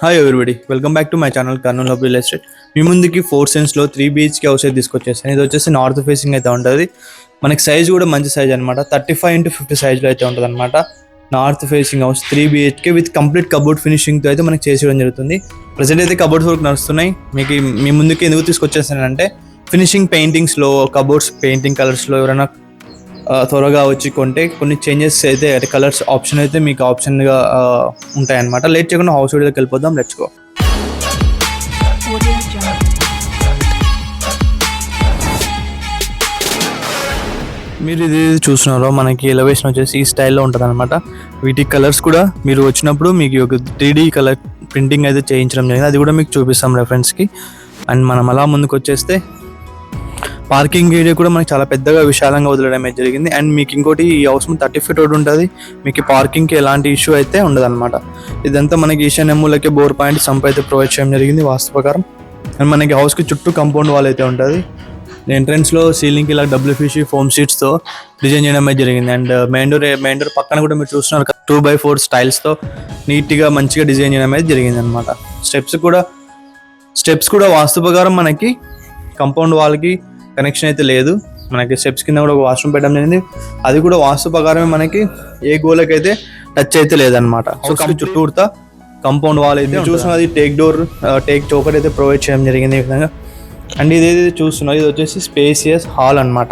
Hi everybody, welcome back to my channel Kurnool of real estate. మీ ముందుకి 4 సెన్స్లో 3 BHK house అయితే తీసుకొచ్చేస్తాను. ఇది వచ్చేసి నార్త్ ఫేసింగ్ అయితే ఉంటుంది. మనకి సైజ్ కూడా మంచి సైజ్ అనమాట. 35x50 సైజ్లో అయితే ఉంటుంది అనమాట. North facing house 3 BHK with complete cupboard ఫినిషింగ్తో అయితే మనకి చేసేయడం జరుగుతుంది. ప్రజెంట్ అయితే కబోర్డ్స్ వర్క్ నడుస్తున్నాయి. మీకు మీ ముందుకి ఎందుకు తీసుకొచ్చేస్తానంటే ఫినిషింగ్ పెయింటింగ్స్లో, కబోర్డ్స్ పెయింటింగ్ కలర్స్లో ఎవరైనా త్వరగా వచ్చి కొంటే కొన్ని చేంజెస్ అయితే కలర్స్ ఆప్షన్ అయితే మీకు ఆప్షన్గా ఉంటాయన్నమాట. లేట్ చేయకుండా హౌస్ వీడియోకి వెళ్ళిపోదాం. Let's go. మీరు ఇది చూస్తున్నారో మనకి ఎలివేషన్ వచ్చేసి ఈ స్టైల్లో ఉంటుంది అనమాట. వీటి కలర్స్ కూడా మీరు వచ్చినప్పుడు మీకు ఒక 3D కలర్ ప్రింటింగ్ అయితే చేయించడం జరిగింది. అది కూడా మీకు చూపిస్తాం రెఫరెన్స్కి. అండ్ మనం అలా ముందుకు వచ్చేస్తే పార్కింగ్ ఏరియా కూడా మనకి చాలా పెద్దగా విశాలంగా వదిలేయడం అయితే జరిగింది. అండ్ మీకు ఇంకోటి ఈ హౌస్ 30 feet రోడ్ ఉంటుంది. మీకు పార్కింగ్కి ఎలాంటి ఇష్యూ అయితే ఉండదు అనమాట. ఇదంతా మనకి ఈశాన్య మూలకే బోర్ పాయింట్ సంప్ అయితే ప్రొవైడ్ చేయడం జరిగింది వాస్తు ప్రకారం. అండ్ మనకి హౌస్కి చుట్టూ కంపౌండ్ వాల్ అయితే ఉంటుంది. ఎంట్రన్స్లో సీలింగ్కి ఇలా WPC ఫోమ్ షీట్స్తో డిజైన్ చేయడం అయితే జరిగింది. అండ్ మెయిన్ డోర్ పక్కన కూడా మీరు చూస్తున్నారు 2x4 స్టైల్స్తో నీట్గా మంచిగా డిజైన్ చేయడం అయితే జరిగింది అనమాట. స్టెప్స్ కూడా వాస్తు ప్రకారం మనకి కంపౌండ్ వాల్కి కనెక్షన్ అయితే లేదు. మనకి స్టెప్స్ కింద కూడా ఒక వాష్రూమ్ పెట్టడం జరిగింది. అది కూడా వాస్తు ప్రకారమే మనకి ఏ గోలకైతే టచ్ అయితే లేదనమాట. సో చుట్టూతా కంపౌండ్ వాల్ అయితే చూస్తున్నది టేక్ చౌకట్ అయితే ప్రొవైడ్ చేయడం జరిగింది ఈ విధంగా. అండ్ ఇదైతే చూస్తున్నారు ఇది వచ్చేసి స్పేసియస్ హాల్ అనమాట.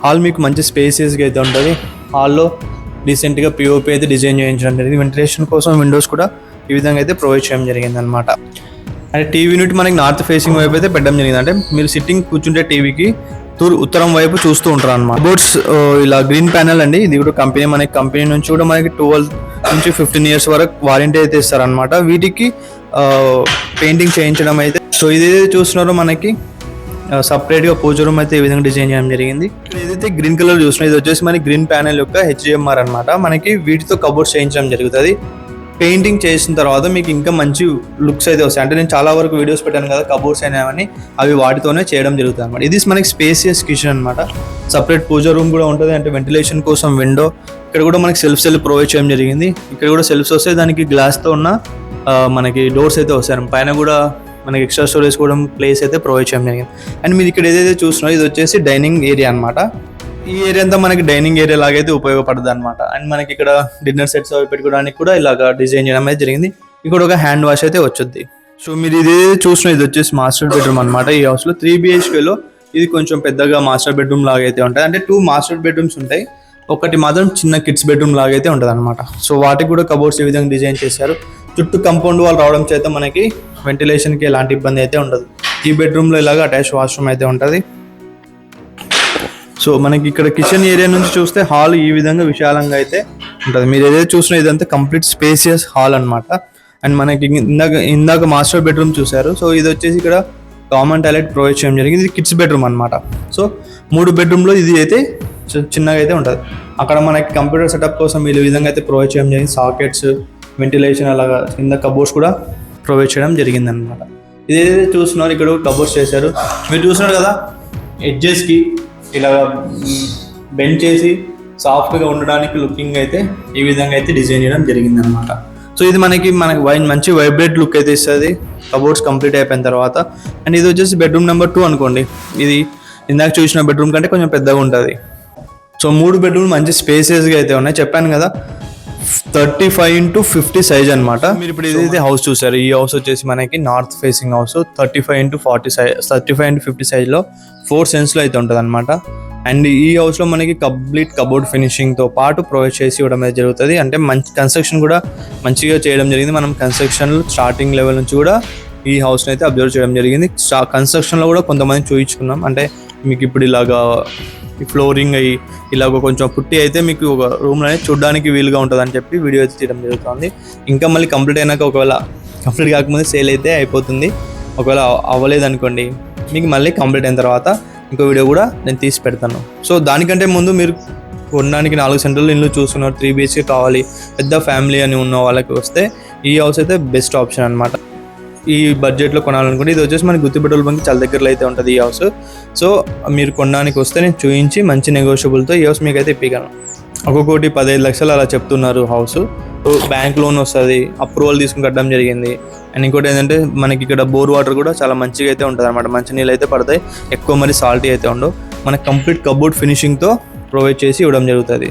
హాల్ మీకు మంచి స్పేసియస్గా అయితే ఉంటుంది. హాల్లో రీసెంట్గా POP అయితే డిజైన్ చేయించడం జరిగింది. వెంటిలేషన్ కోసం విండోస్ కూడా ఈ విధంగా అయితే ప్రొవైడ్ చేయడం జరిగింది అనమాట. అంటే టీవీ యూనిట్ మనకి నార్త్ ఫేసింగ్ వైపు అయితే పెట్టడం జరిగింది. అంటే మీరు సిట్టింగ్ కూర్చుంటే టీవీకి ఉత్తరం వైపు చూస్తూ ఉంటారు అనమాట. బోర్డ్స్ ఇలా గ్రీన్ ప్యానెల్ అండి. ఇది కూడా కంపెనీ నుంచి కూడా మనకి 12 నుంచి 15 years వరకు వారంటీ అయితే ఇస్తారనమాట. వీటికి పెయింటింగ్ చేయించడం అయితే. సో ఇదైతే చూస్తున్నారో మనకి సపరేట్గా పూజ రూమ్ అయితే ఈ విధంగా డిజైన్ చేయడం జరిగింది. ఏదైతే గ్రీన్ కలర్ చూస్తున్నాం ఇది వచ్చేసి మనకి గ్రీన్ ప్యానెల్ యొక్క HDMR అనమాట. మనకి వీటితో కబోర్డ్స్ చేయించడం జరుగుతుంది. పెయింటింగ్ చేసిన తర్వాత మీకు ఇంకా మంచి లుక్స్ అయితే వస్తాయి. అంటే నేను చాలా వరకు వీడియోస్ పెట్టాను కదా కబోర్డ్స్ అయినాయని, అవి వాటితోనే చేయడం జరుగుతుంది అనమాట. ఇది మనకి స్పేసియస్ కిచెన్ అనమాట. సపరేట్ పూజ రూమ్ కూడా ఉంటుంది. అంటే వెంటిలేషన్ కోసం విండో, ఇక్కడ కూడా మనకి సెల్ఫ్ ప్రొవైడ్ చేయడం జరిగింది. ఇక్కడ కూడా సెల్ఫ్స్ వస్తాయి. దానికి గ్లాస్తో ఉన్న మనకి డోర్స్ అయితే వస్తాయి. పైన కూడా మనకి ఎక్స్ట్రా స్టోరేజ్ కూడా ప్లేస్ అయితే ప్రొవైడ్ చేయడం జరిగింది. అండ్ మీరు ఇక్కడ ఏదైతే చూస్తున్నారో ఇది వచ్చేసి డైనింగ్ ఏరియా అనమాట. ఈ ఏరియా అంతా మనకి డైనింగ్ ఏరియా లాగైతే ఉపయోగపడుతుంది అనమాట. అండ్ మనకి ఇక్కడ డిన్నర్ సెట్స్ అవి పెట్టుకోవడానికి కూడా ఇలాగా డిజైన్ చేయడం అయితే జరిగింది. ఇక్కడ ఒక హ్యాండ్ వాష్ అయితే వచ్చుద్ది. సో మీరు ఇది చూసిన ఇది వచ్చేసి మాస్టర్ బెడ్రూమ్ అనమాట. ఈ హౌస్లో 3 BHKలో ఇది కొంచెం పెద్దగా మాస్టర్ బెడ్రూమ్ లాగా అయితే ఉంటుంది. అంటే 2 మాస్టర్ బెడ్రూమ్స్ ఉంటాయి. ఒకటి మాత్రం చిన్న కిడ్స్ బెడ్రూమ్ లాగా అయితే ఉంటుంది అనమాట. సో వాటికి కూడా కబోర్డ్స్ ఈ విధంగా డిజైన్ చేశారు. చుట్టూ కంపౌండ్ వాల్ రావడం చేత మనకి వెంటిలేషన్కి ఎలాంటి ఇబ్బంది అయితే ఉండదు. ఈ బెడ్రూమ్లో ఇలాగ అటాచ్ వాష్రూమ్ అయితే ఉంటుంది. సో మనకి ఇక్కడ కిచెన్ ఏరియా నుంచి చూస్తే హాల్ ఈ విధంగా విశాలంగా అయితే ఉంటుంది. మీరు ఏదైతే చూసినా ఇదంతా కంప్లీట్ స్పేసియస్ హాల్ అనమాట. అండ్ మనకి ఇందాక మాస్టర్ బెడ్రూమ్ చూసారు. సో ఇది వచ్చేసి ఇక్కడ కామన్ టాయిలెట్ ప్రొవైడ్ చేయడం జరిగింది. ఇది కిడ్స్ బెడ్రూమ్ అనమాట. సో 3 బెడ్రూమ్లో ఇది అయితే చిన్నగా అయితే ఉంటుంది. అక్కడ మనకి కంప్యూటర్ సెటప్ కోసం ఈ విధంగా అయితే ప్రొవైడ్ చేయడం జరిగింది. సాకెట్స్, వెంటిలేషన్ అలాగా కింద కబోర్డ్స్ కూడా ప్రొవైడ్ చేయడం జరిగింది అనమాట. ఇదైతే చూస్తున్నారు ఇక్కడ కబోర్డ్స్ చేశారు. మీరు చూస్తున్నారు కదా ఎడ్జెస్కి ఇలా బెండ్ చేసి సాఫ్ట్గా ఉండడానికి లుకింగ్ అయితే ఈ విధంగా అయితే డిజైన్ చేయడం జరిగింది అనమాట. సో ఇది మనకి మంచి వైబ్రేట్ లుక్ అయితే ఇస్తుంది కబోర్డ్స్ కంప్లీట్ అయిపోయిన తర్వాత. అండ్ ఇది వచ్చేసి బెడ్రూమ్ నెంబర్ 2 అనుకోండి. ఇది ఇందాక చూసిన బెడ్రూమ్ కంటే కొంచెం పెద్దగా ఉంటుంది. సో 3 బెడ్రూమ్ మంచి స్పేసియస్గా అయితే ఉన్నాయి. చెప్పాను కదా 35x50 సైజ్ అనమాట. మీరు ఇప్పుడు ఏదైతే హౌస్ చూసారు ఈ హౌస్ వచ్చేసి మనకి నార్త్ ఫేసింగ్ హౌస్ 35x50 సైజ్లో 4 సెన్స్లో అయితే ఉంటుంది అనమాట. అండ్ ఈ హౌస్లో మనకి కంప్లీట్ కబోర్డ్ ఫినిషింగ్తో పాటు ప్రొవైడ్ చేసి ఇవ్వడం అయితే జరుగుతుంది. అంటే మంచి కన్స్ట్రక్షన్ కూడా మంచిగా చేయడం జరిగింది. మనం కన్స్ట్రక్షన్ స్టార్టింగ్ లెవెల్ నుంచి కూడా ఈ హౌస్ని అయితే అబ్జర్వ్ చేయడం జరిగింది. కన్స్ట్రక్షన్లో కూడా కొంతమంది చూయించుకున్నాం. అంటే మీకు ఇప్పుడు ఇలాగా ఫ్లోరింగ్ అయ్యి ఇలాగ కొంచెం పుట్టి అయితే మీకు ఒక రూమ్లో చూడడానికి వీలుగా ఉంటుంది అని చెప్పి వీడియో అయితే తీయడం జరుగుతుంది. ఇంకా మళ్ళీ కంప్లీట్ అయినాక ఒకవేళ కంప్లీట్ కాకముందే సేల్ అయితే అయిపోతుంది. ఒకవేళ అవ్వలేదు అనుకోండి మీకు మళ్ళీ కంప్లీట్ అయిన తర్వాత ఇంకో వీడియో కూడా నేను తీసి పెడతాను. సో దానికంటే ముందు మీరు కొనడానికి 4 సెంటర్లు ఇల్లు చూస్తున్నారు, 3 BHK కావాలి, పెద్ద ఫ్యామిలీ అని ఉన్న వాళ్ళకి వస్తే ఈ హౌస్ అయితే బెస్ట్ ఆప్షన్ అనమాట. ఈ బడ్జెట్లో కొనాలనుకుంటే ఇది వచ్చేసి మనకి గుత్తి పెట్రోల్ బంక్ చాలా దగ్గరలో అయితే ఉంటుంది ఈ హౌస్. సో మీరు కొనడానికి వస్తే నేను చూపించి మంచి నెగోషియబుల్తో ఈ హౌస్ మీకు అయితే ఇప్పగలను. ఒక్కొక్కటి 15 లక్షలు అలా చెప్తున్నారు హౌస్. బ్యాంక్ లోన్ వస్తుంది, అప్రూవల్ తీసుకుని కట్టడం జరిగింది. అండ్ ఇంకోటి ఏంటంటే మనకి ఇక్కడ బోర్ వాటర్ కూడా చాలా మంచిగా అయితే ఉంటుంది అనమాట. మంచి నీళ్ళు అయితే పడతాయి, ఎక్కువ మరి సాల్టీ అయితే ఉండవు. మనకి కంప్లీట్ కబోర్డ్ ఫినిషింగ్తో ప్రొవైడ్ చేసి ఇవ్వడం జరుగుతుంది.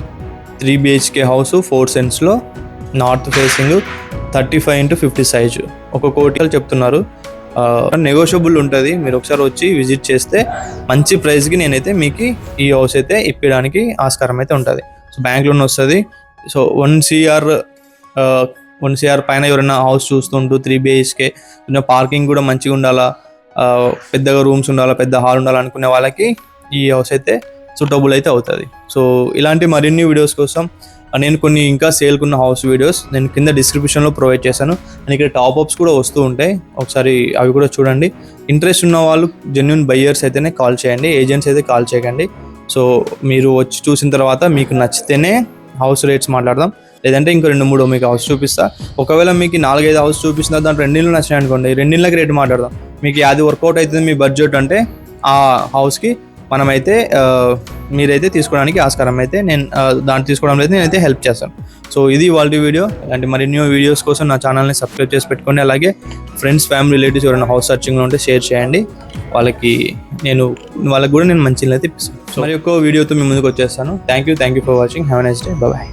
3 BHK హౌస్ 4 సెంట్స్లో, నార్త్ ఫేసింగ్, 35x50 సైజు. ఒక్కొక్కటి చెప్తున్నారు, నెగోషియబుల్ ఉంటుంది. మీరు ఒకసారి వచ్చి విజిట్ చేస్తే మంచి ప్రైస్కి నేనైతే మీకు ఈ హౌస్ అయితే ఇప్పడానికి ఆస్కారం అయితే ఉంటుంది. సో బ్యాంక్ లోన్ వస్తుంది. సో 1 CR పైన ఎవరైనా హౌస్ చూస్తుంటూ 3 BHK కొంచెం పార్కింగ్ కూడా మంచిగా ఉండాలా, పెద్దగా రూమ్స్ ఉండాలా, పెద్ద హాల్ ఉండాలనుకునే వాళ్ళకి ఈ హౌస్ అయితే సూటబుల్ అయితే అవుతుంది. సో ఇలాంటి మరిన్ని వీడియోస్ కోసం నేను కొన్ని ఇంకా సేల్కున్న హౌస్ వీడియోస్ నేను కింద డిస్క్రిప్షన్లో ప్రొవైడ్ చేశాను. అండ్ ఇక్కడ టాప్అప్స్ కూడా వస్తూ ఉంటాయి, ఒకసారి అవి కూడా చూడండి. ఇంట్రెస్ట్ ఉన్న వాళ్ళు జెన్యూన్ బయ్యర్స్ అయితేనే కాల్ చేయండి, ఏజెంట్స్ అయితే కాల్ చేయకండి. సో మీరు వచ్చి చూసిన తర్వాత మీకు నచ్చితేనే హౌస్ రేట్స్ మాట్లాడదాం, లేదంటే ఇంకో 2-3 మీకు హౌస్ చూపిస్తా. ఒకవేళ మీకు 4-5 హౌస్ చూపిస్తున్నా, దాంట్లో 2 ఇళ్ళు నచ్చినాయి అనుకోండి, 2 ఇళ్ళకి రేట్ మాట్లాడదాం. మీకు అది వర్కౌట్ అవుతుంది మీ బడ్జెట్ అంటే ఆ హౌస్కి మనమైతే మీరైతే తీసుకోవడానికి ఆస్కారం అయితే నేను దాన్ని తీసుకోవడంలో అయితే నేనైతే హెల్ప్ చేస్తాను. సో ఇది వాళ్ళ వీడియో. ఇలాంటి మరిన్ని వీడియోస్ కోసం నా ఛానల్ని సబ్స్క్రైబ్ చేసి పెట్టుకోండి. అలాగే ఫ్రెండ్స్, ఫ్యామిలీ, రిలేటివ్స్ ఎవరైనా హౌస్ సర్చింగ్లో ఉంటే షేర్ చేయండి, వాళ్ళకి కూడా నేను మంచి అయితే ఇప్పిస్తాను. సో మరి ఒక్క వీడియోతో మీ ముందుకు వచ్చేస్తాను. Thank you for watching. Have a nice day. Bye.